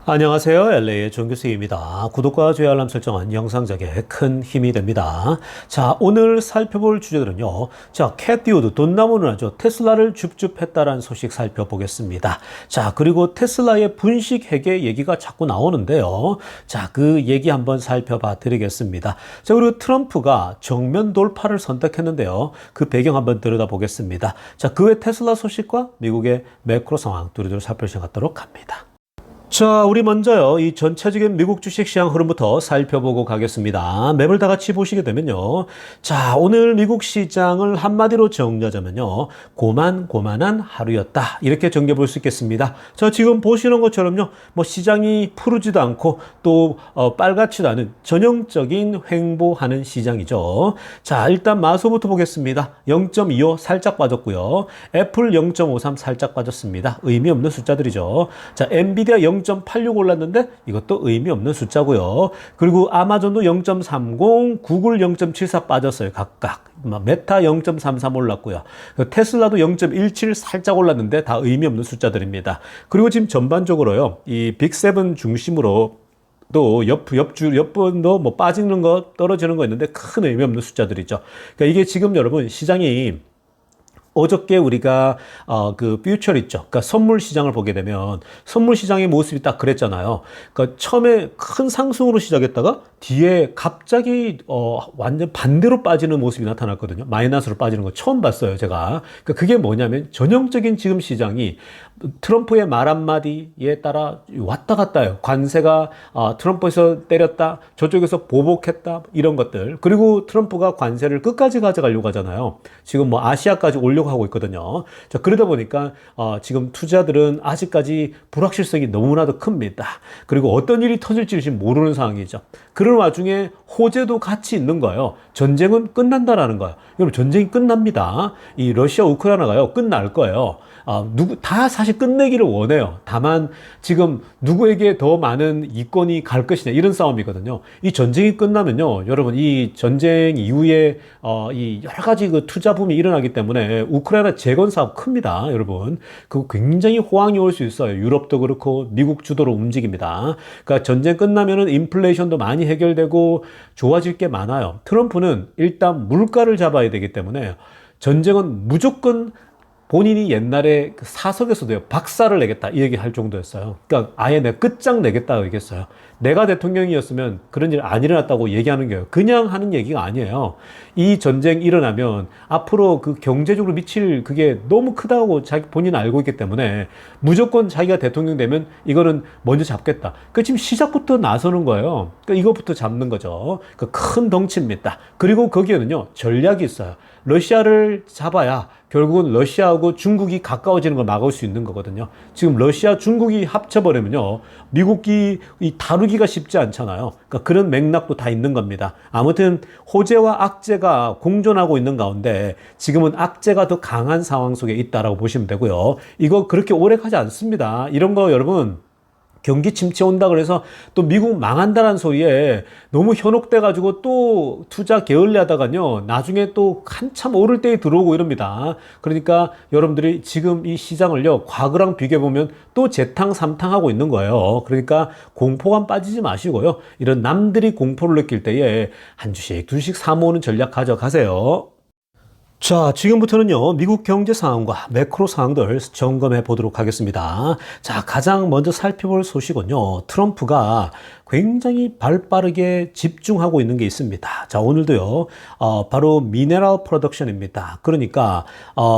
안녕하세요. LA의 정교수입니다. 구독과 좋아요 알람 설정은 영상 제작에 큰 힘이 됩니다. 자, 오늘 살펴볼 주제들은요. 자, 캣디오드 돈 나무는 아주 테슬라를 줍줍했다라는 소식 살펴보겠습니다. 자, 그리고 테슬라의 분식 회계 얘기가 자꾸 나오는데요. 자, 그 얘기 한번 살펴봐 드리겠습니다. 자, 그리고 트럼프가 정면 돌파를 선택했는데요. 그 배경 한번 들여다보겠습니다. 자, 그 외 테슬라 소식과 미국의 매크로 상황 두루두루 살펴보도록 합니다. 자, 우리 먼저요, 이 전체적인 미국 주식시장 흐름부터 살펴보고 가겠습니다. 맵을 다 같이 보시게 되면요. 자, 오늘 미국 시장을 한마디로 정리하자면요. 고만고만한 하루였다. 이렇게 정리해 볼 수 있겠습니다. 자, 지금 보시는 것처럼요. 뭐 시장이 푸르지도 않고 또 빨갛지도 않은 전형적인 횡보하는 시장이죠. 자, 일단 마소부터 보겠습니다. 0.25 살짝 빠졌고요. 애플 0.53 살짝 빠졌습니다. 의미 없는 숫자들이죠. 자, 엔비디아 0.86 올랐는데 이것도 의미 없는 숫자고요. 그리고 아마존도 0.30, 구글 0.74 빠졌어요. 각각. 메타 0.33 올랐고요. 테슬라도 0.17 살짝 올랐는데 다 의미 없는 숫자들입니다. 그리고 지금 전반적으로요. 이 빅7 중심으로 또 옆분도 뭐 빠지는 거, 떨어지는 거 있는데 큰 의미 없는 숫자들이죠. 그러니까 이게 지금 여러분 시장이 어저께 우리가 그 퓨처 있죠. 그러니까 선물 시장을 보게 되면 선물 시장의 모습이 딱 그랬잖아요. 그러니까 처음에 큰 상승으로 시작했다가 뒤에 갑자기 완전 반대로 빠지는 모습이 나타났거든요. 마이너스로 빠지는 거 처음 봤어요, 제가. 그러니까 그게 뭐냐면 전형적인 지금 시장이 트럼프의 말 한마디에 따라 왔다 갔다 해요. 관세가 트럼프에서 때렸다, 저쪽에서 보복했다, 이런 것들. 그리고 트럼프가 관세를 끝까지 가져가려고 하잖아요. 지금 뭐 아시아까지 올려고 하고 있거든요. 자, 그러다 보니까 지금 투자들은 아직까지 불확실성이 너무나도 큽니다. 그리고 어떤 일이 터질지 지금 모르는 상황이죠. 그런 와중에 호재도 같이 있는 거예요. 전쟁은 끝난다라는 거예요. 여러분, 전쟁이 끝납니다. 이 러시아 우크라이나가요, 끝날 거예요. 다 사실 끝내기를 원해요. 다만 지금 누구에게 더 많은 이권이 갈 것이냐, 이런 싸움이거든요. 이 전쟁이 끝나면요, 여러분, 이 전쟁 이후에 이 여러 가지 그 투자 붐이 일어나기 때문에 우크라이나 재건 사업 큽니다, 여러분. 그 굉장히 호황이 올 수 있어요. 유럽도 그렇고 미국 주도로 움직입니다. 그러니까 전쟁 끝나면은 인플레이션도 많이 해결되고 좋아질 게 많아요. 트럼프는 일단 물가를 잡아야 되기 때문에 전쟁은 무조건 본인이 옛날에 그 사석에서도요, 박살을 내겠다, 이 얘기 할 정도였어요. 그러니까 아예 내가 끝장내겠다고 얘기했어요. 내가 대통령이었으면 그런 일 안 일어났다고 얘기하는 거예요. 그냥 하는 얘기가 아니에요. 이 전쟁 일어나면 앞으로 그 경제적으로 미칠 그게 너무 크다고 자기 본인 알고 있기 때문에 무조건 자기가 대통령 되면 이거는 먼저 잡겠다. 그 지금 시작부터 나서는 거예요. 그러니까 이것부터 잡는 거죠. 그 큰 덩치입니다. 그리고 거기에는요, 전략이 있어요. 러시아를 잡아야 결국은 러시아하고 중국이 가까워지는 걸 막을 수 있는 거거든요. 지금 러시아, 중국이 합쳐버리면요, 미국이 다루기가 쉽지 않잖아요. 그러니까 그런 맥락도 다 있는 겁니다. 아무튼 호재와 악재가 공존하고 있는 가운데 지금은 악재가 더 강한 상황 속에 있다라고 보시면 되고요. 이거 그렇게 오래 가지 않습니다. 이런 거 여러분, 경기 침체 온다 그래서 또 미국 망한다는 소리에 너무 현혹돼가지고 또 투자 게을리 하다가요, 나중에 또 한참 오를 때에 들어오고 이럽니다. 그러니까 여러분들이 지금 이 시장을요, 과거랑 비교해보면 또 재탕, 삼탕하고 있는 거예요. 그러니까 공포감 빠지지 마시고요. 이런 남들이 공포를 느낄 때에 한 주씩, 두 주씩 사모으는 전략 가져가세요. 자, 지금부터는요, 미국 경제 상황과 매크로 상황들 점검해 보도록 하겠습니다. 자, 가장 먼저 살펴볼 소식은요, 트럼프가 굉장히 발빠르게 집중하고 있는 게 있습니다. 자, 오늘도요, 바로 미네랄 프로덕션입니다. 그러니까,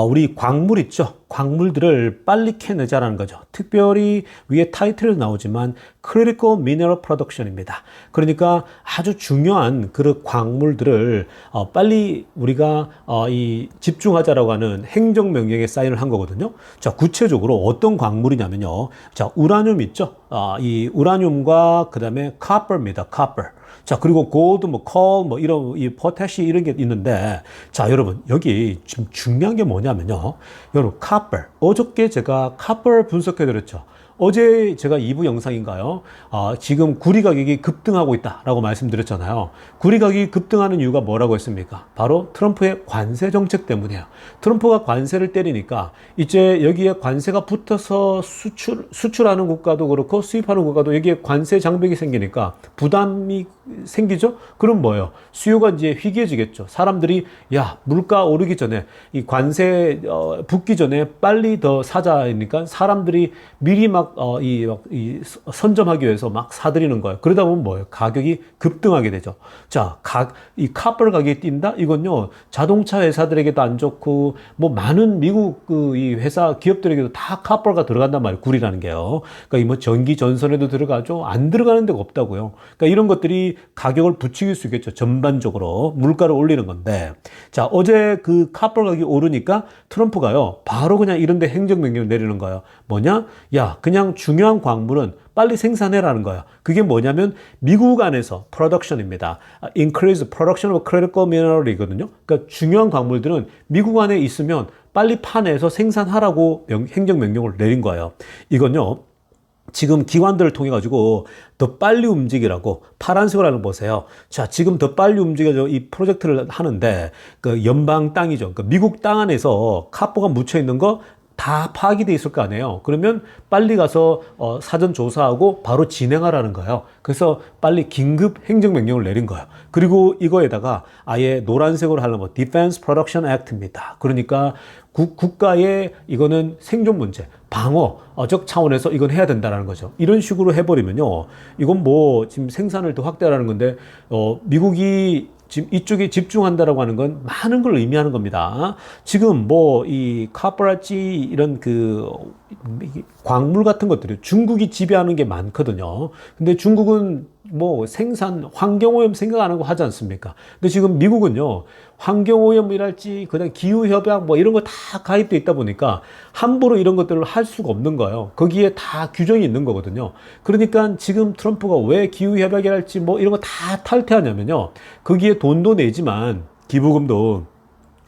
우리 광물 있죠? 광물들을 빨리 캐내자라는 거죠. 특별히 위에 타이틀이 나오지만 Critical Mineral Production입니다. 그러니까 아주 중요한 그 광물들을 빨리 우리가 이 집중하자라고 하는 행정명령에 사인을 한 거거든요. 자, 구체적으로 어떤 광물이냐면요. 자, 우라늄 있죠? 이 우라늄과 그 다음에 copper입니다. copper. 자, 그리고 골드, 뭐, 콜, 뭐, 이런, 이 포테시 이런 게 있는데, 자, 여러분, 여기 지금 중요한 게 뭐냐면요. 여러분, copper. 어저께 제가 copper 분석해 드렸죠. 어제 제가 2부 영상인가요? 지금 구리 가격이 급등하고 있다라고 말씀드렸잖아요. 구리 가격이 급등하는 이유가 뭐라고 했습니까? 바로 트럼프의 관세 정책 때문이에요. 트럼프가 관세를 때리니까 이제 여기에 관세가 붙어서 수출하는 국가도 그렇고 수입하는 국가도 여기에 관세 장벽이 생기니까 부담이 생기죠? 그럼 뭐예요? 수요가 이제 희귀해지겠죠. 사람들이 야, 물가 오르기 전에 이 관세 붙기 전에 빨리 더 사자니까 사람들이 미리 이 선점하기 위해서 막 사들이는 거예요. 그러다 보면 뭐예요? 가격이 급등하게 되죠. 자, 이 카퍼 가격이 뛴다? 이건요, 자동차 회사들에게도 안 좋고, 뭐 많은 미국 이 회사 기업들에게도 다 카퍼가 들어간단 말이에요. 구리라는 게요. 그러니까 이 뭐 전기 전선에도 들어가죠. 안 들어가는 데가 없다고요. 그러니까 이런 것들이 가격을 부추길 수 있겠죠. 전반적으로 물가를 올리는 건데, 자, 어제 그 카퍼 가격이 오르니까 트럼프가요, 바로 그냥 이런 데 행정명령을 내리는 거예요. 뭐냐? 야, 그냥 중요한 광물은 빨리 생산해라는 거예요. 그게 뭐냐면 미국 안에서 production입니다. Increase production of critical mineral이거든요. 그러니까 중요한 광물들은 미국 안에 있으면 빨리 파내서 생산하라고 행정명령을 내린 거예요. 이건요, 지금 기관들을 통해 가지고 더 빨리 움직이라고 파란색으로 하는 거 보세요. 자, 지금 더 빨리 움직여서 이 프로젝트를 하는데 그 연방 땅이죠. 그러니까 미국 땅 안에서 카포가 묻혀 있는 거 다 파악이 돼 있을 거 아니에요. 그러면 빨리 가서 사전 조사하고 바로 진행하라는 거예요. 그래서 빨리 긴급 행정명령을 내린 거예요. 그리고 이거에다가 아예 노란색으로 하는 거 Defense Production Act입니다. 그러니까 국가의 이거는 생존 문제, 방어적 차원에서 이건 해야 된다는 거죠. 이런 식으로 해버리면요, 이건 뭐 지금 생산을 더 확대하라는 건데 미국이 지금 이쪽에 집중한다라고 하는 건 많은 걸 의미하는 겁니다. 지금 뭐 이 카퍼랄지 이런 그 광물 같은 것들이 중국이 지배하는 게 많거든요. 근데 중국은 뭐 생산, 환경오염 생각 안 하고 하지 않습니까? 근데 지금 미국은요, 환경오염이랄지, 그다음 기후협약 뭐 이런 거 다 가입돼 있다 보니까 함부로 이런 것들을 할 수가 없는 거예요. 거기에 다 규정이 있는 거거든요. 그러니까 지금 트럼프가 왜 기후협약이랄지 뭐 이런 거 다 탈퇴하냐면요, 거기에 돈도 내지만 기부금도,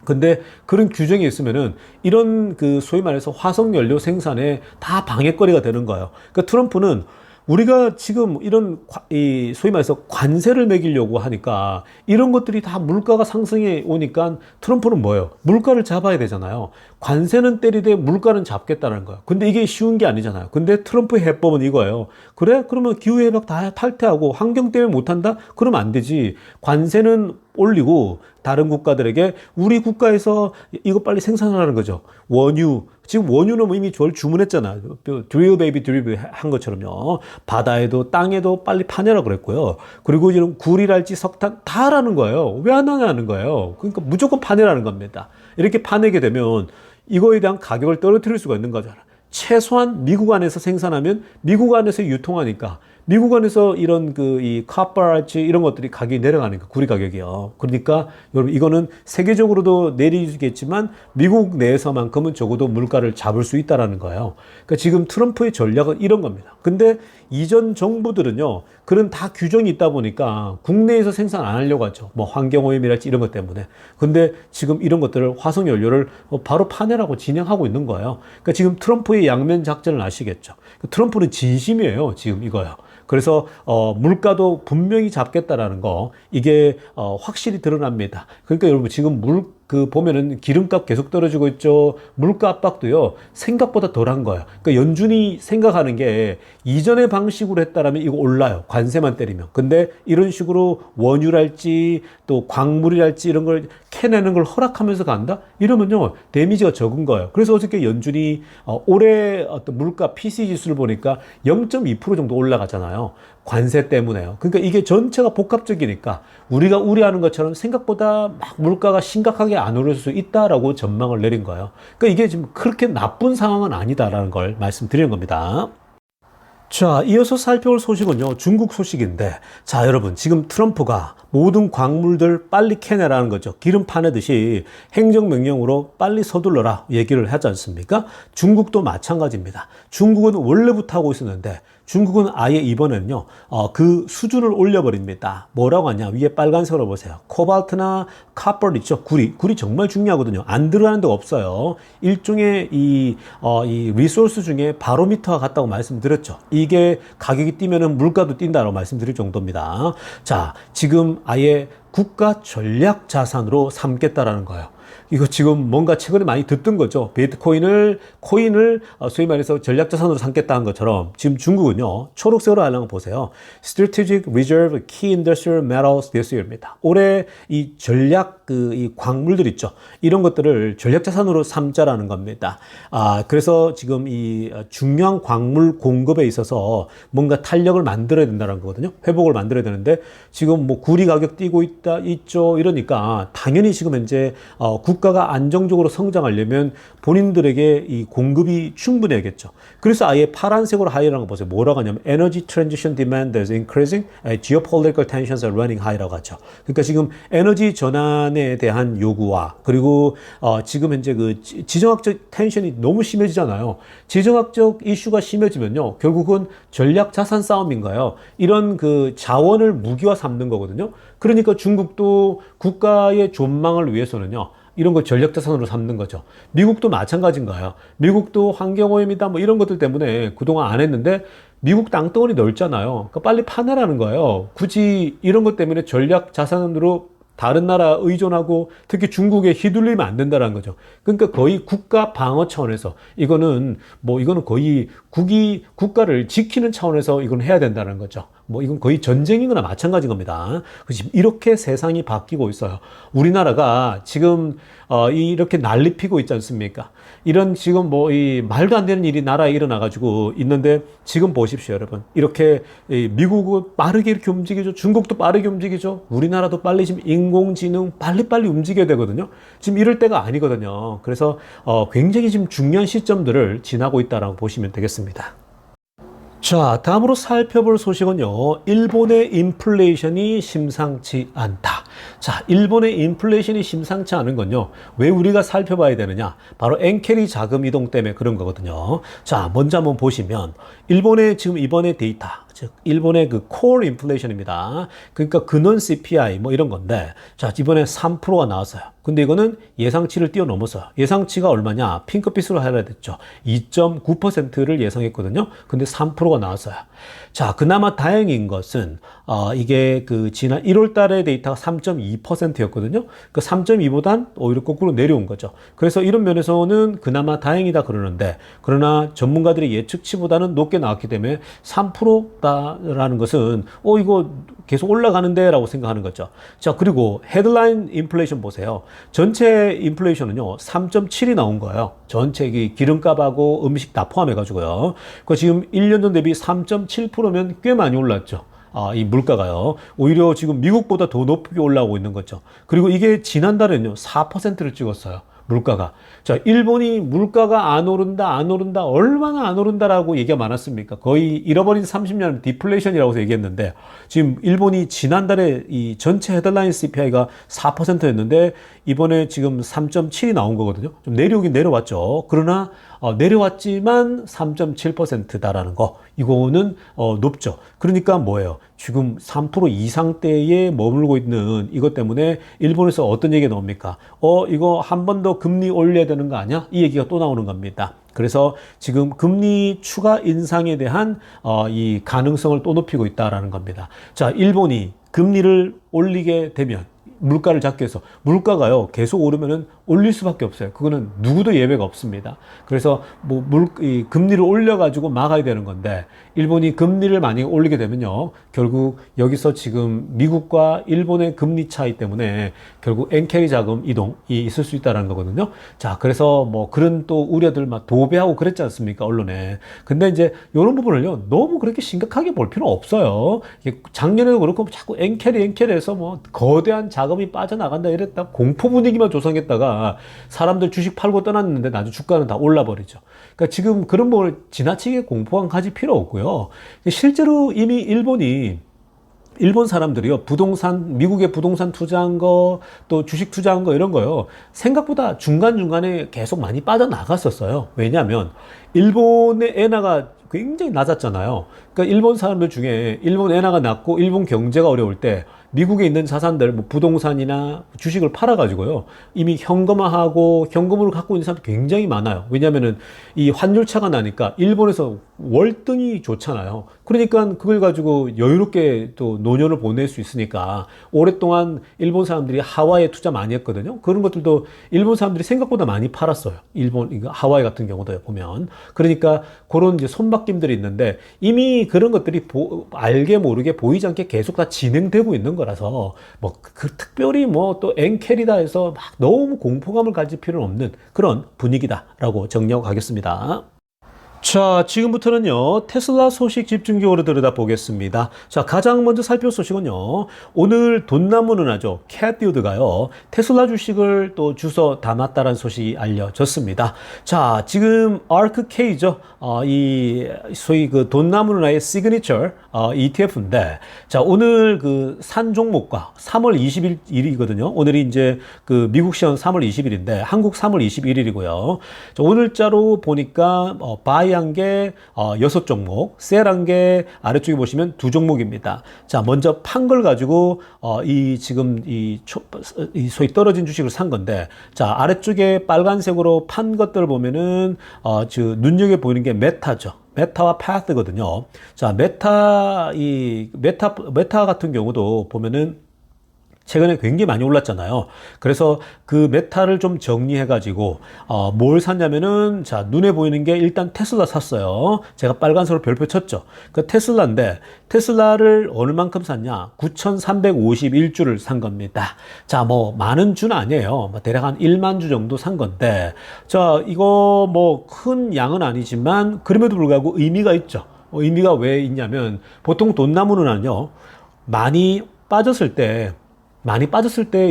근데 그런 규정이 있으면은 이런 그 소위 말해서 화석연료 생산에 다 방해거리가 되는 거예요. 그러니까 트럼프는 우리가 지금 이런 이 소위 말해서 관세를 매기려고 하니까 이런 것들이 다 물가가 상승해 오니까 트럼프는 뭐예요? 물가를 잡아야 되잖아요. 관세는 때리되 물가는 잡겠다는 거예요. 근데 이게 쉬운 게 아니잖아요. 근데 트럼프의 해법은 이거예요. 그래? 그러면 기후협약 다 탈퇴하고 환경 때문에 못한다? 그러면 안 되지. 관세는 올리고 다른 국가들에게 우리 국가에서 이거 빨리 생산하라는 거죠. 원유. 지금 원유는 이미 저를 주문했잖아. 드릴 베이비 드릴 한 것처럼요. 바다에도 땅에도 빨리 파내라 그랬고요. 그리고 이런 구리랄지 석탄 다 하라는 거예요. 왜 안 하냐는 거예요. 그러니까 무조건 파내라는 겁니다. 이렇게 파내게 되면 이거에 대한 가격을 떨어뜨릴 수가 있는 거잖아. 최소한 미국 안에서 생산하면 미국 안에서 유통하니까 미국 안에서 이런 이 카퍼랄지 이런 것들이 가격이 내려가니까 구리 가격이요. 그러니까 여러분 이거는 세계적으로도 내리겠지만 미국 내에서만큼은 적어도 물가를 잡을 수 있다라는 거예요. 그러니까 지금 트럼프의 전략은 이런 겁니다. 근데 이전 정부들은요, 그런 다 규정이 있다 보니까 국내에서 생산 안 하려고 하죠. 뭐 환경오염이랄지 이런 것 때문에. 근데 지금 이런 것들을 화석연료를 바로 파내라고 진행하고 있는 거예요. 그러니까 지금 트럼프의 양면 작전을 아시겠죠. 트럼프는 진심이에요. 지금 이거요. 그래서 물가도 분명히 잡겠다라는 거, 이게 확실히 드러납니다. 그러니까 여러분 지금 보면은 기름값 계속 떨어지고 있죠. 물가 압박도요, 생각보다 덜한 거예요. 그러니까 연준이 생각하는 게 이전의 방식으로 했다라면 이거 올라요. 관세만 때리면. 근데 이런 식으로 원유랄지 또 광물이랄지 이런 걸 캐내는 걸 허락하면서 간다? 이러면요, 데미지가 적은 거예요. 그래서 어저께 연준이 올해 어떤 물가 PC 지수를 보니까 0.2% 정도 올라가잖아요. 관세 때문에요. 그러니까 이게 전체가 복합적이니까 우리가 우려하는 것처럼 생각보다 막 물가가 심각하게 안 오를 수 있다라고 전망을 내린 거예요. 그러니까 이게 지금 그렇게 나쁜 상황은 아니다라는 걸 말씀드리는 겁니다. 자, 이어서 살펴볼 소식은요, 중국 소식인데, 자, 여러분, 지금 트럼프가 모든 광물들 빨리 캐내라는 거죠. 기름 파내듯이 행정명령으로 빨리 서둘러라 얘기를 하지 않습니까? 중국도 마찬가지입니다. 중국은 원래부터 하고 있었는데 중국은 아예 이번에는요, 그 수준을 올려버립니다. 뭐라고 하냐? 위에 빨간색으로 보세요. 코발트나 카퍼 있죠? 구리 정말 중요하거든요. 안 들어가는 데가 없어요. 일종의 이 리소스 중에 바로미터와 같다고 말씀드렸죠. 이게 가격이 뛰면은 물가도 뛴다라고 말씀드릴 정도입니다. 자, 지금 아예 국가 전략 자산으로 삼겠다라는 거예요. 이거 지금 뭔가 최근에 많이 듣던 거죠. 비트코인을 소위 말해서 전략자산으로 삼겠다는 것처럼 지금 중국은요, 초록색으로 하려면 보세요. Strategic Reserve Key Industrial Metals this year입니다. 올해 이 전략 이 광물들 있죠. 이런 것들을 전략자산으로 삼자라는 겁니다. 그래서 지금 이 중요한 광물 공급에 있어서 뭔가 탄력을 만들어야 된다는 거거든요. 회복을 만들어야 되는데 지금 뭐 구리 가격 뛰고 있죠. 이러니까 당연히 지금 현재 국가가 안정적으로 성장하려면 본인들에게 이 공급이 충분해야겠죠. 그래서 아예 파란색으로 하이라는 거 보세요. 뭐라고 하냐면 Energy Transition Demand is increasing, Geopolitical Tensions are running high라고 하죠. 그러니까 지금 에너지 전환에 대한 요구와 그리고 지금 현재 그 지정학적 텐션이 너무 심해지잖아요. 지정학적 이슈가 심해지면요, 결국은 전략 자산 싸움인 거예요. 이런 그 자원을 무기화 삼는 거거든요. 그러니까 중국도 국가의 존망을 위해서는요, 이런 걸 전략자산으로 삼는 거죠. 미국도 마찬가지인가요? 미국도 환경오염이다 뭐 이런 것들 때문에 그동안 안 했는데 미국 땅덩어리 넓잖아요. 그러니까 빨리 파내라는 거예요. 굳이 이런 것 때문에 전략자산으로 다른 나라 의존하고 특히 중국에 휘둘리면 안 된다는 거죠. 그러니까 거의 국가 방어 차원에서 이거는 거의 국가를 지키는 차원에서 이건 해야 된다는 거죠. 이건 거의 전쟁이거나 마찬가지인 겁니다. 지금 이렇게 세상이 바뀌고 있어요. 우리나라가 지금 이렇게 난리 피고 있지 않습니까? 이런 지금 이 말도 안 되는 일이 나라에 일어나가지고 있는데 지금 보십시오, 여러분. 이렇게 미국은 빠르게 이렇게 움직이죠. 중국도 빠르게 움직이죠. 우리나라도 빨리 지금 인공지능 빨리빨리 움직여야 되거든요. 지금 이럴 때가 아니거든요. 그래서 굉장히 지금 중요한 시점들을 지나고 있다라고 보시면 되겠습니다. 자, 다음으로 살펴볼 소식은요, 일본의 인플레이션이 심상치 않다. 자, 일본의 인플레이션이 심상치 않은 건요, 왜 우리가 살펴봐야 되느냐? 바로 엔캐리 자금 이동 때문에 그런 거거든요. 자, 먼저 한번 보시면 일본의 지금 이번에 데이터, 즉 일본의 그 core 인플레이션입니다. 그러니까 근원 CPI 뭐 이런 건데, 자, 이번에 3%가 나왔어요. 근데 이거는 예상치를 뛰어넘었어요. 예상치가 얼마냐? 핑크빛으로 하이라이트했죠. 2.9%를 예상했거든요. 근데 3%가 나왔어요. 자, 그나마 다행인 것은 이게 그 지난 1월 달의 데이터가 3.2%였거든요. 그 3.2보단 오히려 거꾸로 내려온 거죠. 그래서 이런 면에서는 그나마 다행이다 그러는데, 그러나 전문가들의 예측치보다는 높게 나왔기 때문에 3%다라는 것은 이거 계속 올라가는데 라고 생각하는 거죠. 자, 그리고 헤드라인 인플레이션 보세요. 전체 인플레이션은요 3.7이 나온 거예요. 전체 기름값하고 음식 다 포함해가지고요. 그 지금 1년 전 대비 3.7%면 꽤 많이 올랐죠. 이 물가가요. 오히려 지금 미국보다 더 높게 올라오고 있는 거죠. 그리고 이게 지난달에는요 4%를 찍었어요. 물가가. 자, 일본이 물가가 안 오른다, 얼마나 안 오른다라고 얘기가 많았습니까? 거의 잃어버린 30년 디플레이션이라고 얘기했는데, 지금 일본이 지난달에 이 전체 헤드라인 CPI가 4%였는데, 이번에 지금 3.7이 나온 거거든요. 좀 내려오긴 내려왔죠. 그러나, 내려왔지만 3.7%다라는 거. 이거는, 높죠. 그러니까 뭐예요? 지금 3% 이상대에 머물고 있는 이것 때문에 일본에서 어떤 얘기가 나옵니까? 이거 한 번 더 금리 올려야 되는 거 아니야? 이 얘기가 또 나오는 겁니다. 그래서 지금 금리 추가 인상에 대한 이 가능성을 또 높이고 있다라는 겁니다. 자, 일본이 금리를 올리게 되면 물가를 잡기 위해서 물가가요 계속 오르면은 올릴 수밖에 없어요. 그거는 누구도 예외가 없습니다. 그래서 금리를 올려가지고 막아야 되는 건데, 일본이 금리를 만약에 올리게 되면요 결국 여기서 지금 미국과 일본의 금리 차이 때문에 결국 엔캐리 자금 이동이 있을 수 있다는 거거든요. 자, 그래서 그런 또 우려들 막 도배하고 그랬지 않습니까, 언론에. 근데 이제 이런 부분을요 너무 그렇게 심각하게 볼 필요는 없어요. 작년에도 그렇고 자꾸 엔캐리해서 거대한 자금이 빠져나간다 이랬다 공포 분위기만 조성했다가 사람들 주식 팔고 떠났는데 나중에 주가는 다 올라버리죠. 그러니까 지금 그런 걸 지나치게 공포감 가질 필요 없고요. 실제로 이미 일본이 일본 사람들이요, 부동산, 미국에 부동산 투자한 거, 또 주식 투자한 거 이런 거요, 생각보다 중간중간에 계속 많이 빠져나갔었어요. 왜냐하면, 일본의 엔화가 굉장히 낮았잖아요. 그러니까 일본 사람들 중에 일본 엔화가 낮고 일본 경제가 어려울 때 미국에 있는 자산들, 뭐 부동산이나 주식을 팔아가지고요, 이미 현금화하고 현금으로 갖고 있는 사람들이 굉장히 많아요. 왜냐면은 이 환율차가 나니까 일본에서 월등히 좋잖아요. 그러니까 그걸 가지고 여유롭게 또 노년을 보낼 수 있으니까 오랫동안 일본 사람들이 하와이에 투자 많이 했거든요. 그런 것들도 일본 사람들이 생각보다 많이 팔았어요. 일본, 하와이 같은 경우도 보면. 그러니까 그런 이제 손바뀜들이 있는데 이미 그런 것들이 알게 모르게 보이지 않게 계속 다 진행되고 있는 거라서 뭐 그 특별히 뭐 또 엔캐리다 해서 막 너무 공포감을 가질 필요는 없는 그런 분위기다라고 정리하고 가겠습니다. 자, 지금부터는요, 테슬라 소식 집중적으로 들여다보겠습니다. 자, 가장 먼저 살펴볼 소식은요, 오늘 돈나무는 하죠. 캣듀드가요, 테슬라 주식을 또 주워 담았다는 소식이 알려졌습니다. 자, 지금 ARKK죠. 이 소위 그 돈나무는의 시그니처 ETF인데, 자, 오늘 그 산 종목과 3월 20일이거든요. 오늘이 이제 그 미국 시간 3월 20일인데, 한국 3월 21일이고요. 자, 오늘자로 보니까 바이 한 게 6종목, 셀 한 게 아래쪽에 보시면 2종목입니다. 자, 먼저 판 걸 가지고 이 지금 이 소위 떨어진 주식을 산 건데, 자, 아래쪽에 빨간색으로 판 것들을 보면은 눈여겨 보이는 게 메타죠. 메타와 파스거든요. 자, 메타 같은 경우도 보면은 최근에 굉장히 많이 올랐잖아요. 그래서 그 메타를 좀 정리해가지고, 뭘 샀냐면은, 자, 눈에 보이는 게 일단 테슬라 샀어요. 제가 빨간색으로 별표 쳤죠. 그 테슬라인데, 테슬라를 어느 만큼 샀냐? 9,351주를 산 겁니다. 자, 뭐, 많은 주는 아니에요. 뭐 대략 한 1만 주 정도 산 건데, 자, 이거 뭐, 큰 양은 아니지만, 그럼에도 불구하고 의미가 있죠. 의미가 왜 있냐면, 보통 돈나무는요, 많이 빠졌을 때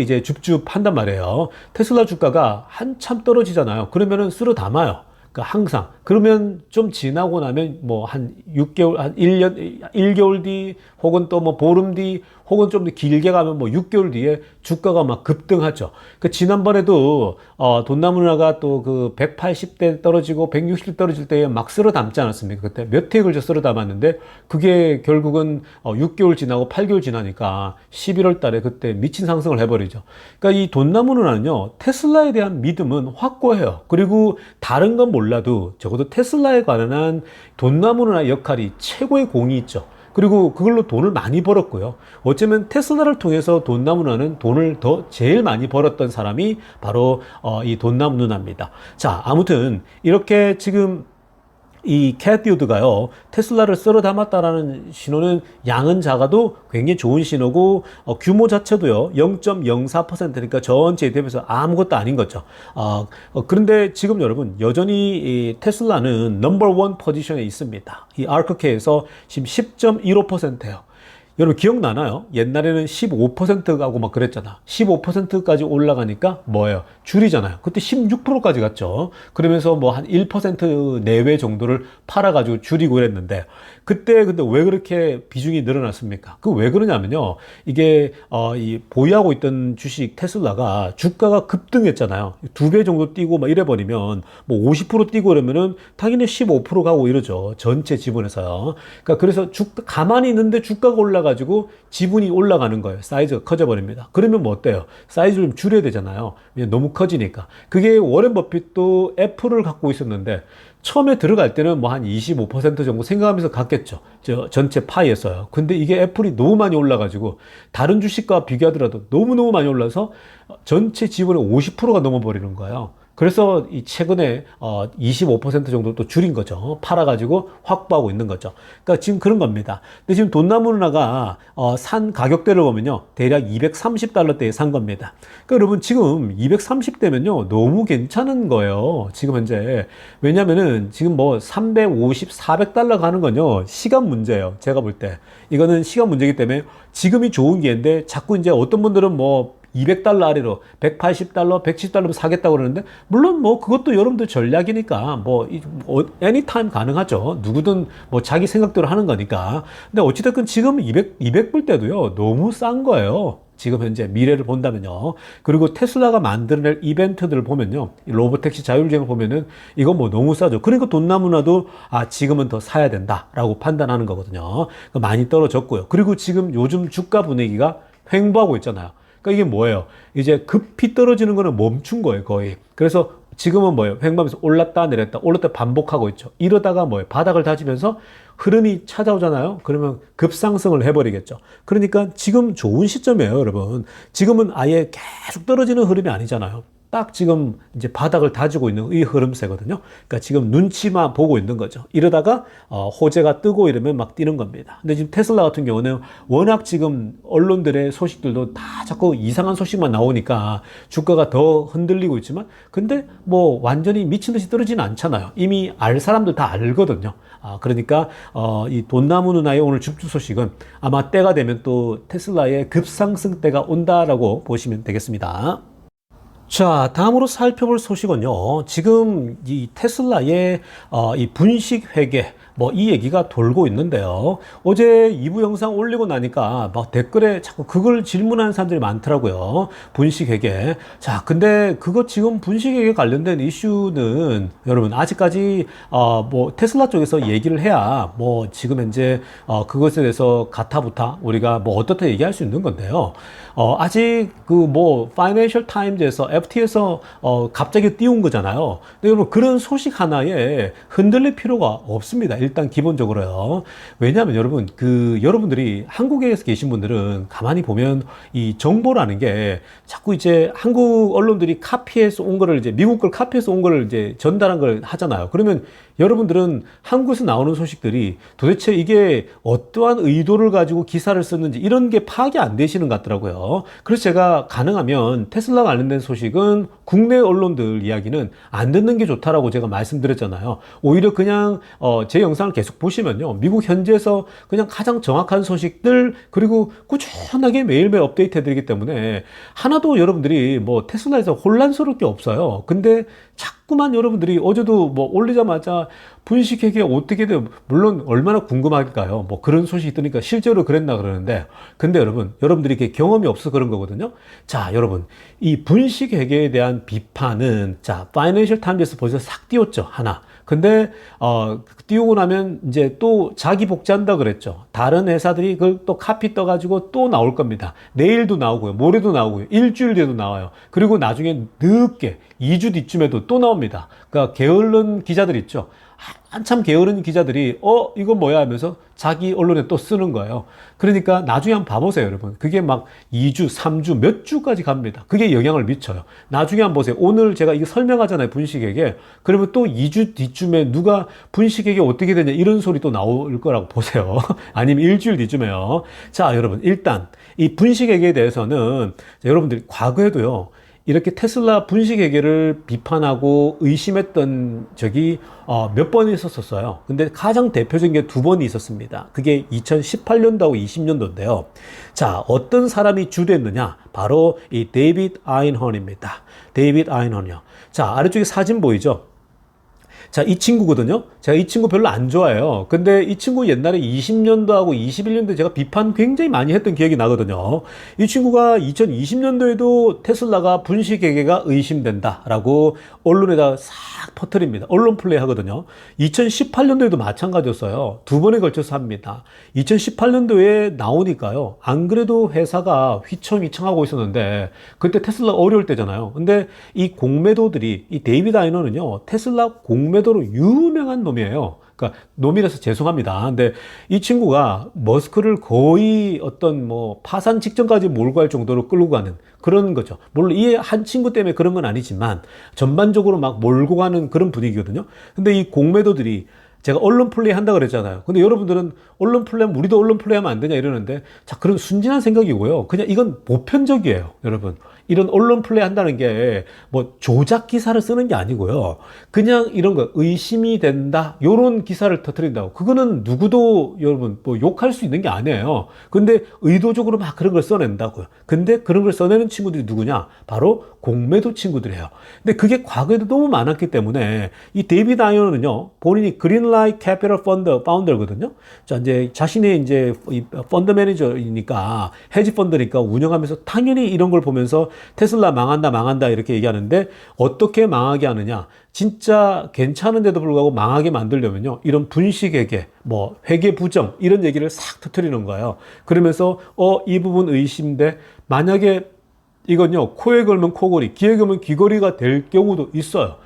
이제 줍줍 한단 말이에요. 테슬라 주가가 한참 떨어지잖아요. 그러면은 쓸어 담아요. 그러니까 항상. 그러면 좀 지나고 나면 뭐 한 6개월, 한 1년, 1개월 뒤, 혹은 또 뭐 보름 뒤, 혹은 좀 더 길게 가면 뭐 6개월 뒤에 주가가 막 급등하죠. 그 지난번에도 돈나무나가 또 그 180대 떨어지고 160대 떨어질 때에 막 쓸어 담지 않았습니까? 그때 몇 해에 걸쳐 쓸어 담았는데 그게 결국은 6개월 지나고 8개월 지나니까 11월 달에 그때 미친 상승을 해버리죠. 그러니까 이 돈나무는요, 테슬라에 대한 믿음은 확고해요. 그리고 다른 건 몰라도 적어도 테슬라에 관한 돈나무나 역할이 최고의 공이 있죠. 그리고 그걸로 돈을 많이 벌었고요. 어쩌면 테슬라를 통해서 돈나무 누나는 돈을 더 제일 많이 벌었던 사람이 바로 이 돈나무 누나입니다. 자, 아무튼 이렇게 지금 이 캣듀드가요, 테슬라를 쓸어 담았다라는 신호는 양은 작아도 굉장히 좋은 신호고, 규모 자체도요, 0.04%니까 전체에 대비해서 아무것도 아닌 거죠. 그런데 지금 여러분, 여전히 이 테슬라는 넘버 1 포지션에 있습니다. 이 아크케에서 지금 10.15%예요. 여러분 기억나나요? 옛날에는 15%가고 막 그랬잖아. 15%까지 올라가니까 뭐예요? 줄이잖아요. 그때 16%까지 갔죠. 그러면서 뭐 한 1% 내외 정도를 팔아가지고 줄이고 그랬는데, 그때 근데 왜 그렇게 비중이 늘어났습니까? 그 왜 그러냐면요, 이게 이 보유하고 있던 주식 테슬라가 주가가 급등했잖아요. 2배 정도 뛰고 막 이래버리면 뭐 50% 뛰고 그러면은 당연히 15% 가고 이러죠. 전체 지분에서요. 그러니까 그래서 가만히 있는데 주가가 가지고 지분이 올라가는 거예요. 사이즈가 커져 버립니다. 그러면 뭐 어때요? 사이즈를 좀 줄여야 되잖아요. 너무 커지니까. 그게 워렌 버핏도 애플을 갖고 있었는데 처음에 들어갈 때는 뭐 한 25% 정도 생각하면서 갔겠죠. 전체 파이에서요. 근데 이게 애플이 너무 많이 올라가지고 다른 주식과 비교하더라도 너무너무 많이 올라서 전체 지분의 50%가 넘어버리는 거예요. 그래서 이 최근에 25% 정도 또 줄인 거죠. 팔아가지고 확보하고 있는 거죠. 그러니까 지금 그런 겁니다. 근데 지금 돈나무 누나가 산 가격대를 보면요, 대략 $230대에 산 겁니다. 그러니까 여러분 지금 230대면요 너무 괜찮은 거예요. 지금 현재. 왜냐면은 지금 뭐 350, $400 가는 건요 시간 문제예요. 제가 볼 때 이거는 시간 문제이기 때문에 지금이 좋은 기회인데, 자꾸 이제 어떤 분들은 뭐 $200 아래로 180달러, 170달러면 사겠다고 그러는데, 물론 뭐 그것도 여러분들 전략이니까 뭐 anytime 가능하죠. 누구든 뭐 자기 생각대로 하는 거니까. 근데 어찌됐건 지금 200불 때도요, 너무 싼 거예요. 지금 현재 미래를 본다면요. 그리고 테슬라가 만들어낼 이벤트들을 보면요. 로보택시 자율주행을 보면은 이건 뭐 너무 싸죠. 그러니까 돈 남으나도 지금은 더 사야 된다라고 판단하는 거거든요. 많이 떨어졌고요. 그리고 지금 요즘 주가 분위기가 횡보하고 있잖아요. 그러니까 이게 뭐예요? 이제 급히 떨어지는 거는 멈춘 거예요, 거의. 그래서 지금은 뭐예요? 횡보하면서 올랐다 내렸다 올랐다 반복하고 있죠. 이러다가 뭐예요? 바닥을 다지면서 흐름이 찾아오잖아요. 그러면 급상승을 해버리겠죠. 그러니까 지금 좋은 시점이에요, 여러분. 지금은 아예 계속 떨어지는 흐름이 아니잖아요. 딱 지금 이제 바닥을 다지고 있는 이 흐름세거든요. 그러니까 지금 눈치만 보고 있는 거죠. 이러다가 호재가 뜨고 이러면 막 뛰는 겁니다. 근데 지금 테슬라 같은 경우는 워낙 지금 언론들의 소식들도 다 자꾸 이상한 소식만 나오니까 주가가 더 흔들리고 있지만, 근데 뭐 완전히 미친 듯이 떨어지는 않잖아요. 이미 알 사람들 다 알거든요. 그러니까 이 돈나무 누나의 오늘 줍줍 소식은 아마 때가 되면 또 테슬라의 급상승 때가 온다라고 보시면 되겠습니다. 자, 다음으로 살펴볼 소식은요. 지금 이 테슬라의 이 분식 회계 뭐 이 얘기가 돌고 있는데요. 어제 2부 영상 올리고 나니까 막 댓글에 자꾸 그걸 질문하는 사람들이 많더라고요. 분식 회계. 자, 근데 그거 지금 분식 회계 관련된 이슈는 여러분 아직까지 뭐 테슬라 쪽에서 얘기를 해야 뭐 지금 현재 그것에 대해서 가타부타 우리가 뭐 어떻게 얘기할 수 있는 건데요. 아직 그 뭐 파이낸셜 타임즈에서 FT에서 갑자기 띄운 거잖아요. 근데 여러분 그런 소식 하나에 흔들릴 필요가 없습니다. 일단 기본적으로요. 왜냐하면 여러분 여러분들이 한국에 계신 분들은 가만히 보면 이 정보라는 게 자꾸 이제 한국 언론들이 카피해서 온 거를 이제 미국 걸 카피해서 온 거를 이제 전달한 걸 하잖아요. 그러면 여러분들은 한국에서 나오는 소식들이 도대체 이게 어떠한 의도를 가지고 기사를 썼는지 이런 게 파악이 안 되시는 것 같더라고요. 그래서 제가 가능하면 테슬라 관련된 소식은 국내 언론들 이야기는 안 듣는 게 좋다라고 제가 말씀드렸잖아요. 오히려 그냥 제 영상을 계속 보시면요. 미국 현지에서 그냥 가장 정확한 소식들 그리고 꾸준하게 매일매일 업데이트 해드리기 때문에 하나도 여러분들이 뭐 테슬라에서 혼란스러울 게 없어요. 근데 자꾸만 여러분들이 어제도 뭐 올리자마자 분식회계 어떻게 돼요? 물론 얼마나 궁금할까요? 뭐 그런 소식이 뜨니까 실제로 그랬나 그러는데, 근데 여러분들이 이렇게 경험이 없어 그런 거거든요. 자, 여러분 이 분식회계에 대한 비판은 자 파이낸셜 타임즈에서 벌써 싹 띄웠죠 하나. 근데 띄우고 나면 이제 또 자기 복제한다 그랬죠. 다른 회사들이 그걸 또 카피 떠가지고 또 나올 겁니다. 내일도 나오고요, 모레도 나오고요, 일주일 뒤에도 나와요. 그리고 나중에 늦게 2주 뒤쯤에도 또 나옵니다. 그러니까 게으른 기자들 있죠. 한참 게으른 기자들이 이거 뭐야 하면서 자기 언론에 또 쓰는 거예요. 그러니까 나중에 한번 봐보세요, 여러분. 그게 막 2주, 3주, 몇 주까지 갑니다. 그게 영향을 미쳐요. 나중에 한번 보세요. 오늘 제가 이거 설명하잖아요, 분식회계. 그러면 또 2주 뒤쯤에 누가 분식회계 어떻게 되냐 이런 소리 또 나올 거라고 보세요. 아니면 일주일 뒤쯤에요. 자, 여러분 일단 이 분식회계에 대해서는 여러분들이 과거에도요. 이렇게 테슬라 분식회계를 비판하고 의심했던 적이 몇 번 있었어요. 근데 가장 대표적인 게 두 번이 있었습니다. 그게 2018년도하고 20년도인데요. 자, 어떤 사람이 주도했느냐? 바로 이 데이빗 아인헌입니다. 데이빗 아인헌이요. 자, 아래쪽에 사진 보이죠? 자, 이 친구거든요. 제가 이 친구 별로 안 좋아해요. 근데 이 친구 옛날에 20년도하고 21년도에 제가 비판 굉장히 많이 했던 기억이 나거든요. 이 친구가 2020년도에도 테슬라가 분식회계가 의심된다라고 언론에다 싹 퍼뜨립니다. 언론 플레이 하거든요. 2018년도에도 마찬가지였어요. 두 번에 걸쳐서 합니다. 2018년도에 나오니까요. 안 그래도 회사가 휘청휘청하고 있었는데 그때 테슬라 어려울 때잖아요. 근데 이 공매도들이 이 데이비드 아이너는요. 테슬라 공매도로 유명한 놈이에요. 그러니까 놈이라서 죄송합니다. 근데 이 친구가 머스크를 거의 어떤 뭐 파산 직전까지 몰고 갈 정도로 끌고 가는 그런 거죠. 물론 이 한 친구 때문에 그런 건 아니지만 전반적으로 막 몰고 가는 그런 분위기거든요. 근데 이 공매도들이 제가 언론 플레이 한다 그랬잖아요. 근데 여러분들은 언론 플레이하면 우리도 언론 플레이하면 안 되냐 이러는데 자, 그런 순진한 생각이고요. 그냥 이건 보편적이에요, 여러분. 이런 언론 플레이 한다는 게 뭐 조작 기사를 쓰는 게 아니고요. 그냥 이런 거 의심이 된다. 요런 기사를 터뜨린다고. 그거는 누구도 여러분 뭐 욕할 수 있는 게 아니에요. 근데 의도적으로 막 그런 걸 써낸다고요. 근데 그런 걸 써내는 친구들이 누구냐? 바로 공매도 친구들이에요. 근데 그게 과거에도 너무 많았기 때문에 이 데이비드 아이언은요, 본인이 그린라이트 캐피털 펀드 파운더거든요. 자, 이제 자신의 이제 펀드 매니저이니까 헤지 펀드니까 운영하면서 당연히 이런 걸 보면서 테슬라 망한다, 망한다 이렇게 얘기하는데 어떻게 망하게 하느냐? 진짜 괜찮은데도 불구하고 망하게 만들려면요, 이런 분식회계, 뭐 회계 부정 이런 얘기를 싹 터뜨리는 거예요. 그러면서 이 부분 의심돼. 만약에 이건요, 코에 걸면 코걸이, 귀에 걸면 귀걸이가 될 경우도 있어요.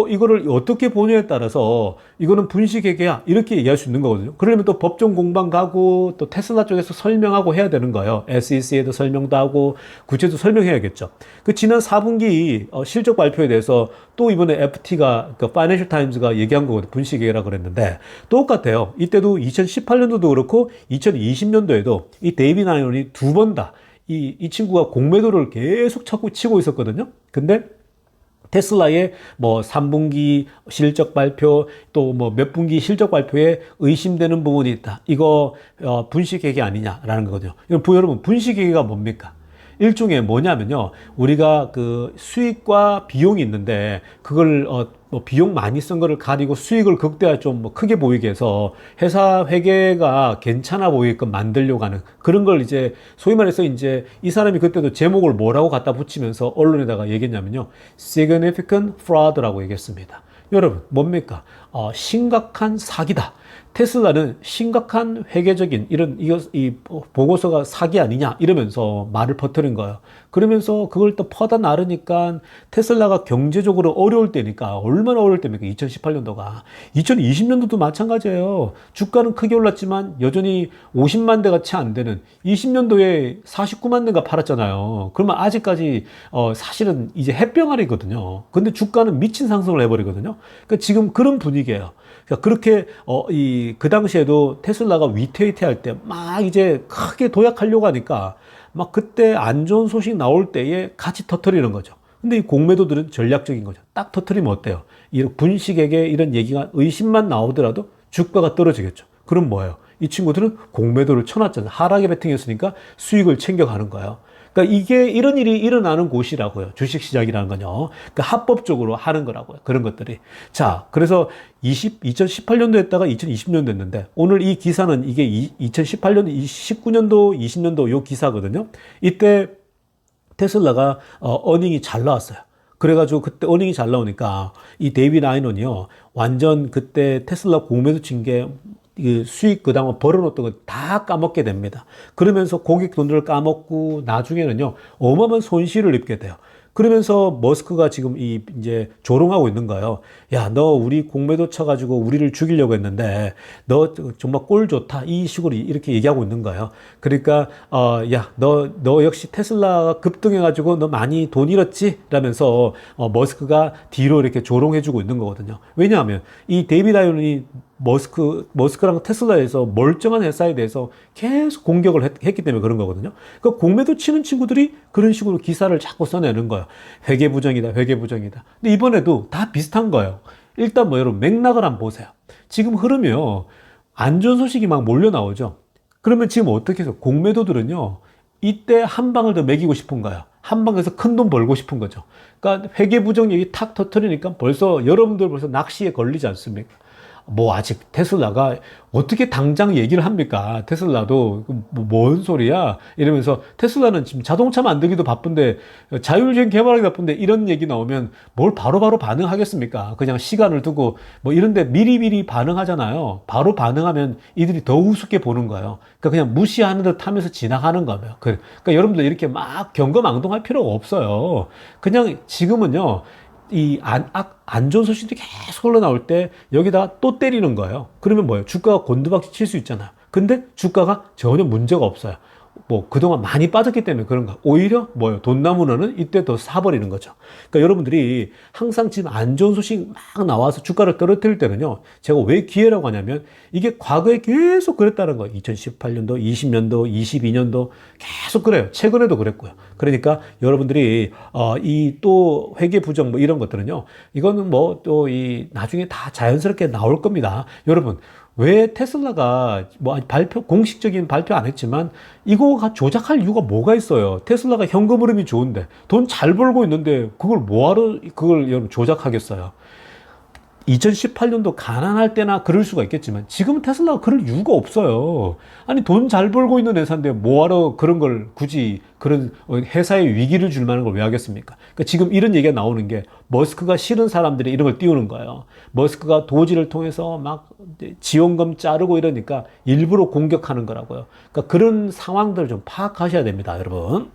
이거를 어떻게 보느냐에 따라서 이거는 분식회계야 이렇게 얘기할 수 있는 거거든요. 그러려면 또 법정 공방 가고 또 테슬라 쪽에서 설명하고 해야 되는 거예요. SEC에도 설명도 하고 구체도 설명해야겠죠. 그 지난 4분기 실적 발표에 대해서 또 이번에 FT가 그 파이낸셜 타임즈가 얘기한 거거든요. 분식회계라 그랬는데 똑같아요. 이때도 2018년도도 그렇고 2020년도에도 이 데이비드 아이언이 두 번 다 이 친구가 공매도를 계속 찾고 치고 있었거든요. 근데 테슬라의 뭐 3분기 실적 발표 또 뭐 몇 분기 실적 발표에 의심되는 부분이 있다. 이거 분식회계 아니냐라는 거거든요. 여러분 분식회계가 뭡니까? 일종의 뭐냐면요. 우리가 그 수익과 비용이 있는데 그걸 뭐 비용 많이 쓴 거를 가리고 수익을 극대화 좀 뭐 크게 보이게 해서 회사 회계가 괜찮아 보이게끔 만들려고 하는 그런 걸 이제 소위 말해서 이제 이 사람이 그때도 제목을 뭐라고 갖다 붙이면서 언론에다가 얘기했냐면요. significant fraud라고 얘기했습니다. 여러분 뭡니까? 심각한 사기다. 테슬라는 심각한 회계적인 이 보고서가 사기 아니냐 이러면서 말을 퍼뜨린 거예요. 그러면서 그걸 또 퍼다 나르니까 테슬라가 경제적으로 어려울 때니까 얼마나 어려울 때입니까? 2018년도가. 2020년도도 마찬가지예요. 주가는 크게 올랐지만 여전히 50만 대가 채 안 되는 20년도에 49만 대가 팔았잖아요. 그러면 아직까지 사실은 이제 햇병아리거든요. 근데 주가는 미친 상승을 해버리거든요. 그러니까 지금 그런 분위기예요. 그렇게 그 당시에도 테슬라가 위태위태할 때 막 이제 크게 도약하려고 하니까 막 그때 안 좋은 소식 나올 때에 같이 터뜨리는 거죠. 근데 이 공매도들은 전략적인 거죠. 딱 터뜨리면 어때요? 이 분식에게 이런 얘기가 의심만 나오더라도 주가가 떨어지겠죠. 그럼 뭐예요? 이 친구들은 공매도를 쳐놨잖아요. 하락에 베팅했으니까 수익을 챙겨가는 거예요. 그러니까 이게 이런 일이 일어나는 곳이라고요. 주식시장이라는 건요. 그러니까 합법적으로 하는 거라고요. 그런 것들이. 자, 그래서 2018년도 했다가 2020년도 했는데 오늘 이 기사는 이게 2018년, 19년도, 20년도 요 기사거든요. 이때 테슬라가 어닝이 잘 나왔어요. 그래가지고 그때 어닝이 잘 나오니까 이 데이비드 아이언이요. 완전 그때 테슬라 공매도 친게 수익 그다음에 벌어놓던 거 다 까먹게 됩니다. 그러면서 고객 돈들을 까먹고 나중에는요 어마어마한 손실을 입게 돼요. 그러면서 머스크가 지금 이제 조롱하고 있는 거예요. 야, 너 우리 공매도 쳐가지고 우리를 죽이려고 했는데 너 정말 꼴 좋다. 이 식으로 이렇게 얘기하고 있는 거예요. 그러니까 야, 너 역시 테슬라가 급등해가지고 너 많이 돈 잃었지? 라면서 머스크가 뒤로 이렇게 조롱해주고 있는 거거든요. 왜냐하면 이 데이비드 아이언이 머스크랑 테슬라에서 멀쩡한 회사에 대해서 계속 공격을 했기 때문에 그런 거거든요. 그 공매도 치는 친구들이 그런 식으로 기사를 자꾸 써내는 거예요. 회계 부정이다, 회계 부정이다. 근데 이번에도 다 비슷한 거예요. 일단 뭐 여러분 맥락을 한번 보세요. 지금 흐름이요. 안 좋은 소식이 막 몰려 나오죠. 그러면 지금 어떻게 해서 공매도들은요. 이때 한 방을 더 매기고 싶은 거예요. 한 방에서 큰 돈 벌고 싶은 거죠. 그러니까 회계 부정 얘기 탁 터뜨리니까 벌써 여러분들 벌써 낚시에 걸리지 않습니까? 뭐 아직 테슬라가 어떻게 당장 얘기를 합니까? 테슬라도 뭔 소리야? 이러면서 테슬라는 지금 자동차 만들기도 바쁜데 자율주행 개발하기 바쁜데 이런 얘기 나오면 뭘 바로바로 반응하겠습니까? 그냥 시간을 두고 뭐 이런데 미리미리 반응하잖아요. 바로 반응하면 이들이 더 우습게 보는 거예요. 그러니까 그냥 무시하는 듯 하면서 지나가는 거예요. 그러니까 여러분들 이렇게 막 경거망동할 필요가 없어요. 그냥 지금은요. 안 좋은 소식들이 계속 흘러나올 때 여기다가 또 때리는 거예요. 그러면 뭐예요? 주가가 곤두박질 칠 수 있잖아요. 근데 주가가 전혀 문제가 없어요. 뭐 그동안 많이 빠졌기 때문에 그런가. 오히려 뭐요? 돈나무는 이때 더 사버리는 거죠. 그러니까 여러분들이 항상 지금 안 좋은 소식 막 나와서 주가를 떨어뜨릴 때는요. 제가 왜 기회라고 하냐면 이게 과거에 계속 그랬다는 거예요. 2018년도, 20년도, 22년도 계속 그래요. 최근에도 그랬고요. 그러니까 여러분들이 이 또 회계 부정 뭐 이런 것들은요. 이거는 뭐 또 이 나중에 다 자연스럽게 나올 겁니다. 여러분 왜 테슬라가 뭐 공식적인 발표 안 했지만 이거가 조작할 이유가 뭐가 있어요? 테슬라가 현금 흐름이 좋은데 돈 잘 벌고 있는데 그걸 뭐하러 그걸 여러분 조작하겠어요? 2018년도 가난할 때나 그럴 수가 있겠지만 지금은 테슬라가 그럴 이유가 없어요. 아니 돈 잘 벌고 있는 회사인데 뭐하러 그런 걸 굳이 그런 회사에 위기를 줄 만한 걸 왜 하겠습니까? 그러니까 지금 이런 얘기가 나오는 게 머스크가 싫은 사람들이 이런 걸 띄우는 거예요. 머스크가 도지를 통해서 막 지원금 자르고 이러니까 일부러 공격하는 거라고요. 그러니까 그런 상황들을 좀 파악하셔야 됩니다, 여러분.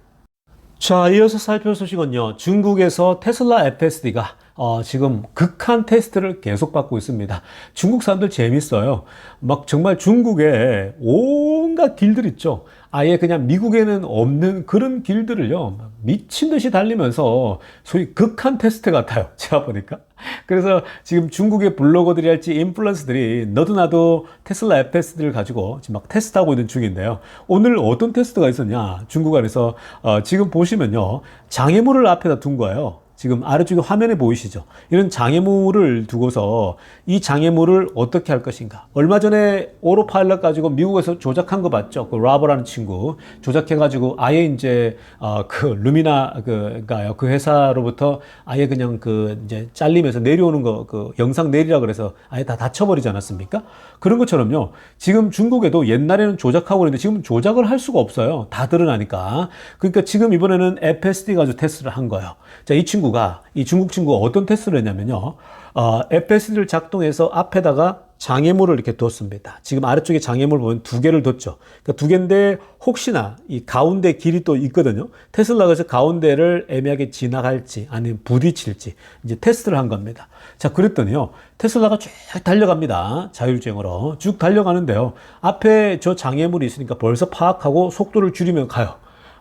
자, 이어서 살펴볼 소식은요. 중국에서 테슬라 FSD가 지금 극한 테스트를 계속 받고 있습니다. 중국 사람들 재밌어요. 막 정말 중국에 온갖 길들 있죠. 아예 그냥 미국에는 없는 그런 길들을요. 미친 듯이 달리면서 소위 극한 테스트 같아요. 제가 보니까. 그래서 지금 중국의 블로거들이 할지 인플루언서들이 너도 나도 테슬라 FSD를 가지고 지금 막 테스트하고 있는 중인데요. 오늘 어떤 테스트가 있었냐? 중국 안에서 지금 보시면요. 장애물을 앞에다 둔 거예요. 지금 아래쪽에 화면에 보이시죠? 이런 장애물을 두고서 이 장애물을 어떻게 할 것인가. 얼마 전에 오토파일럿 가지고 미국에서 조작한 거 봤죠? 그 라버라는 친구 조작해가지고 아예 이제 그 루미나 그 회사로부터 아예 그냥 그 이제 잘리면서 내려오는 거 그 영상 내리라 그래서 아예 다 닫혀버리지 않았습니까? 그런 것처럼요. 지금 중국에도 옛날에는 조작하고 그랬는데 지금 조작을 할 수가 없어요. 다 드러나니까. 그러니까 지금 이번에는 FSD 가지고 테스트를 한 거예요. 자, 이 중국 친구가 어떤 테스트를 했냐면요. FSD를 작동해서 앞에다가 장애물을 이렇게 뒀습니다. 지금 아래쪽에 장애물 보면 두 개를 뒀죠. 그러니까 두 개인데 혹시나 이 가운데 길이 또 있거든요. 테슬라가 그래서 가운데를 애매하게 지나갈지 아니면 부딪힐지 이제 테스트를 한 겁니다. 자, 그랬더니요. 테슬라가 쭉 달려갑니다. 자율주행으로 쭉 달려가는데요. 앞에 저 장애물이 있으니까 벌써 파악하고 속도를 줄이면 가요.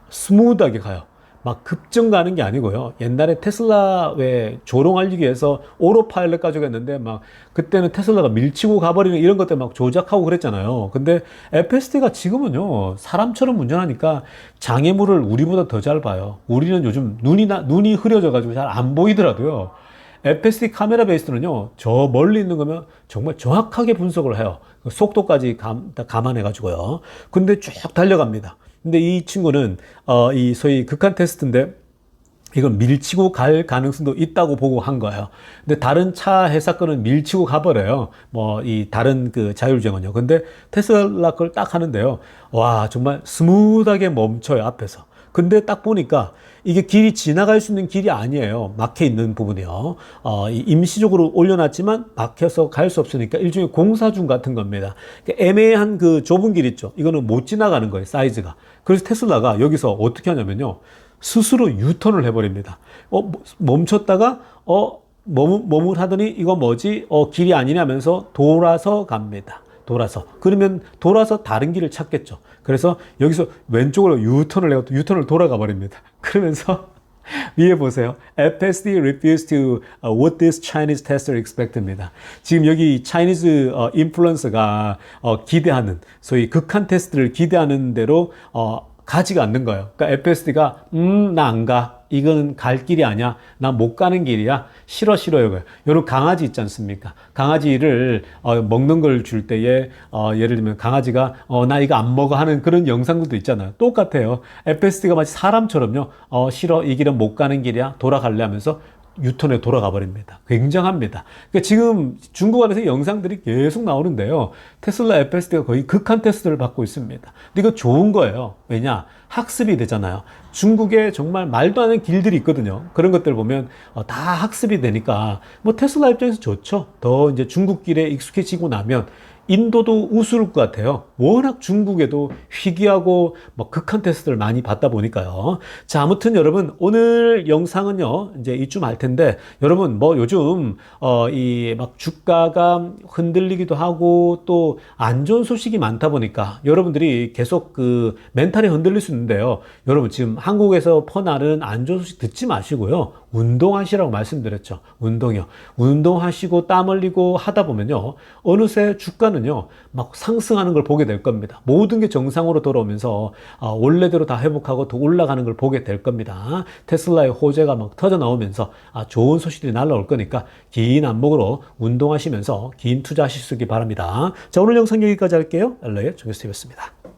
스무드하게 가요. 막 급정 가는 게 아니고요. 옛날에 테슬라 왜 조롱하기 위해서 오토파일럿 가지고 했는데 막 그때는 테슬라가 밀치고 가버리는 이런 것들 막 조작하고 그랬잖아요. 근데 FSD가 지금은요, 사람처럼 운전하니까 장애물을 우리보다 더 잘 봐요. 우리는 요즘 눈이 흐려져가지고 잘 안 보이더라도요. FSD 카메라 베이스는요, 저 멀리 있는 거면 정말 정확하게 분석을 해요. 속도까지 감안해가지고요. 근데 쭉 달려갑니다. 근데 이 친구는 이 소위 극한 테스트인데 이건 밀치고 갈 가능성도 있다고 보고 한 거예요. 근데 다른 차 회사 거는 밀치고 가버려요. 뭐 이 다른 그 자율주행은요. 근데 테슬라 걸 딱 하는데요. 와, 정말 스무드하게 멈춰요, 앞에서. 근데 딱 보니까 이게 길이 지나갈 수 있는 길이 아니에요. 막혀 있는 부분이요. 임시적으로 올려놨지만 막혀서 갈 수 없으니까 일종의 공사 중 같은 겁니다. 그러니까 애매한 그 좁은 길 있죠. 이거는 못 지나가는 거예요, 사이즈가. 그래서 테슬라가 여기서 어떻게 하냐면요. 스스로 유턴을 해버립니다. 멈췄다가, 뭐물 하더니 이거 뭐지? 길이 아니냐면서 돌아서 갑니다. 그러면 돌아서 다른 길을 찾겠죠. 그래서 여기서 왼쪽으로 유턴을 해서 유턴을 돌아가 버립니다. 그러면서 위에 보세요. FSD refused to what this Chinese tester expected입니다. 지금 여기 Chinese 인플루언서가 기대하는 소위 극한 테스트를 기대하는 대로 가지가 않는 거예요. 그러니까 FSD가 나 안 가. 이건 갈 길이 아니야. 나 못 가는 길이야. 싫어. 여러분 강아지 있지 않습니까? 강아지를 먹는 걸 줄 때에 예를 들면 강아지가 나 이거 안 먹어 하는 그런 영상들도 있잖아요. 똑같아요. FSD가 마치 사람처럼요. 싫어. 이 길은 못 가는 길이야. 돌아갈래 하면서 유턴에 돌아가 버립니다. 굉장합니다. 그러니까 지금 중국 안에서 영상들이 계속 나오는데요. 테슬라 FSD가 거의 극한 테스트를 받고 있습니다. 근데 이거 좋은 거예요. 왜냐? 학습이 되잖아요. 중국에 정말 말도 안 되는 길들이 있거든요. 그런 것들 보면 다 학습이 되니까 뭐 테슬라 입장에서 좋죠. 더 이제 중국 길에 익숙해지고 나면 인도도 우스울 것 같아요. 워낙 중국에도 희귀하고 뭐 극한 테스트를 많이 받다 보니까요. 자, 아무튼 여러분 오늘 영상은요 이제 이쯤 할 텐데 여러분 뭐 요즘 이 막 주가가 흔들리기도 하고 또 안 좋은 소식이 많다 보니까 여러분들이 계속 그 멘탈이 흔들릴 수 있는데요. 여러분 지금 한국에서 퍼나는 안 좋은 소식 듣지 마시고요. 운동하시라고 말씀드렸죠. 운동이요. 운동하시고 땀 흘리고 하다 보면요. 어느새 주가는요. 막 상승하는 걸 보게 될 겁니다. 모든 게 정상으로 돌아오면서 원래대로 다 회복하고 더 올라가는 걸 보게 될 겁니다. 테슬라의 호재가 막 터져 나오면서 좋은 소식들이 날라올 거니까 긴 안목으로 운동하시면서 긴 투자하실 수 있기 바랍니다. 자, 오늘 영상 여기까지 할게요. LA의 정규스티브였습니다.